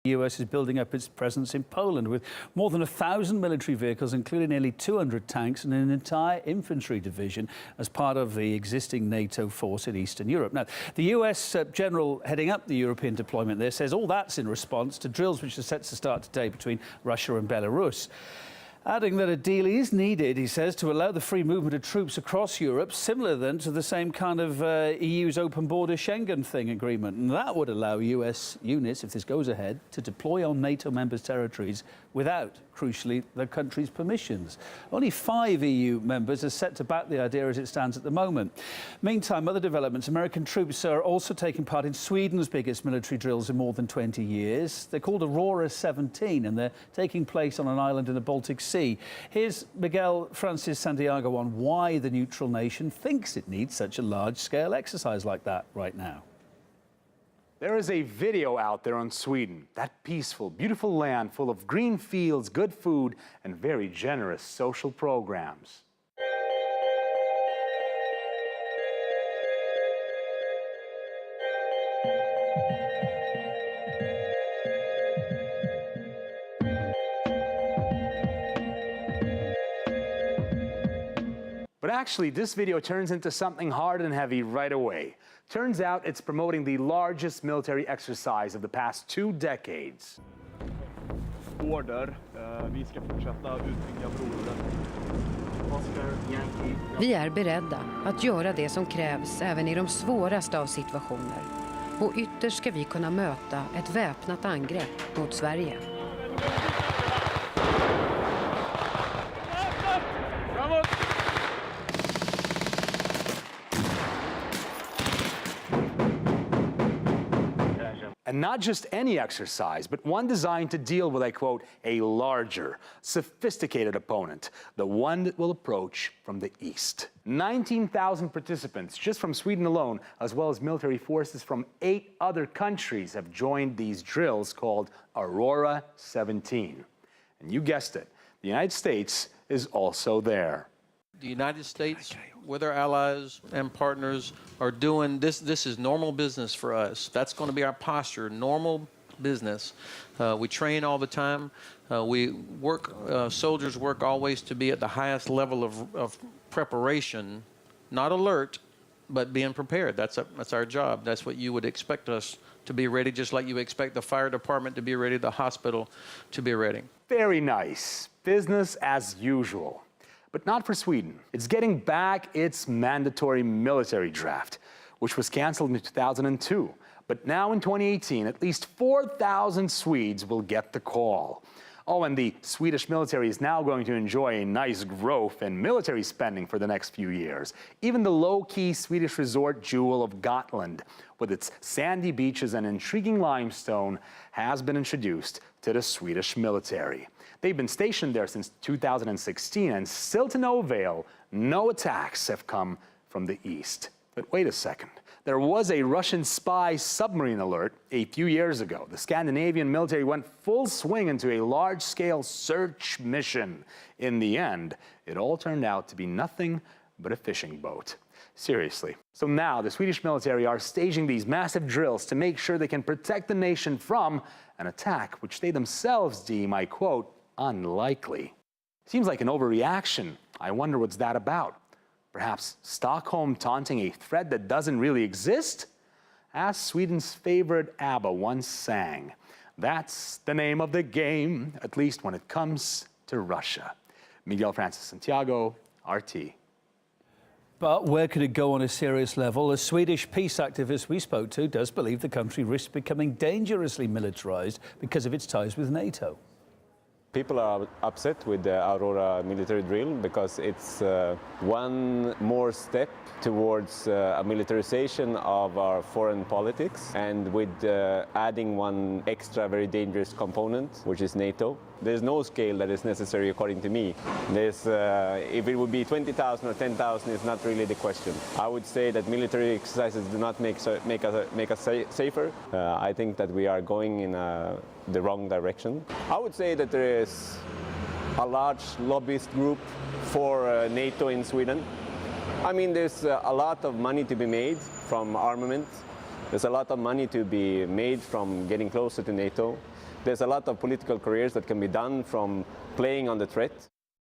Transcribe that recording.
The US is building up its presence in Poland with more than 1,000 military vehicles, including nearly 200 tanks and an entire infantry division as part of the existing NATO force in Eastern Europe. Now, the US general heading up the European deployment there says all that's in response to drills which are set to start today between Russia and Belarus. Adding that a deal is needed, he says, to allow the free movement of troops across Europe, similar then to the same kind of EU's open border Schengen thing agreement. And that would allow US units, if this goes ahead, to deploy on NATO members' territories without, crucially, their country's permissions. Only 5 EU members are set to back the idea as it stands at the moment. Meantime, other developments. American troops are also taking part in Sweden's biggest military drills in more than 20 years. They're called Aurora 17, and they're taking place on an island in the Baltic Sea. Here's Miguel Francis-Santiago on why the neutral nation thinks it needs such a large-scale exercise like that right now. There is a video out there on Sweden, that peaceful, beautiful land full of green fields, good food, and very generous social programs. But actually, this video turns into something hard and heavy right away. Turns out it's promoting the largest military exercise of the past 2 decades. Order. Vi ska fortsätta utbygga broren. Vi är beredda att göra det som krävs även i de svåraste av situationer. Och ytterst ska vi kunna möta ett väpnat angrepp mot Sverige. And not just any exercise, but one designed to deal with, I quote, a larger, sophisticated opponent, the one that will approach from the east. 19,000 participants just from Sweden alone, as well as military forces from 8 other countries have joined these drills called Aurora 17. And you guessed it, the United States is also there. The United States, with our allies and partners, are doing this. This is normal business for us. That's going to be our posture, normal business. We train all the time. We work, soldiers work always to be at the highest level of preparation, not alert, but being prepared. That's our job. That's what you would expect us to be ready, just like you expect the fire department to be ready, the hospital to be ready. Very nice. Business as usual. But not for Sweden. It's getting back its mandatory military draft, which was canceled in 2002. But now in 2018, at least 4,000 Swedes will get the call. Oh, and the Swedish military is now going to enjoy a nice growth in military spending for the next few years. Even the low-key Swedish resort jewel of Gotland, with its sandy beaches and intriguing limestone, has been introduced to the Swedish military. They've been stationed there since 2016, and still to no avail, no attacks have come from the east. But wait a second. There was a Russian spy submarine alert a few years ago. The Scandinavian military went full swing into a large-scale search mission. In the end, it all turned out to be nothing but a fishing boat. Seriously. So now the Swedish military are staging these massive drills to make sure they can protect the nation from an attack which they themselves deem, I quote, unlikely. Seems like an overreaction. I wonder what's that about. Perhaps Stockholm taunting a threat that doesn't really exist? As Sweden's favorite ABBA once sang, that's the name of the game, at least when it comes to Russia. Miguel Francis-Santiago, RT. But where could it go on a serious level? A Swedish peace activist we spoke to does believe the country risks becoming dangerously militarized because of its ties with NATO. People are upset with the Aurora military drill because it's one more step towards a militarization of our foreign politics, and with adding one extra very dangerous component, which is NATO. There's no scale that is necessary according to me. If it would be 20,000 or 10,000 is not really the question. I would say that military exercises do not make us safer. I think that we are going in the wrong direction. I would say that there is a large lobbyist group for NATO in Sweden. I mean, there's a lot of money to be made from armament. There's a lot of money to be made from getting closer to NATO. There's a lot of political careers that can be done from playing on the threat.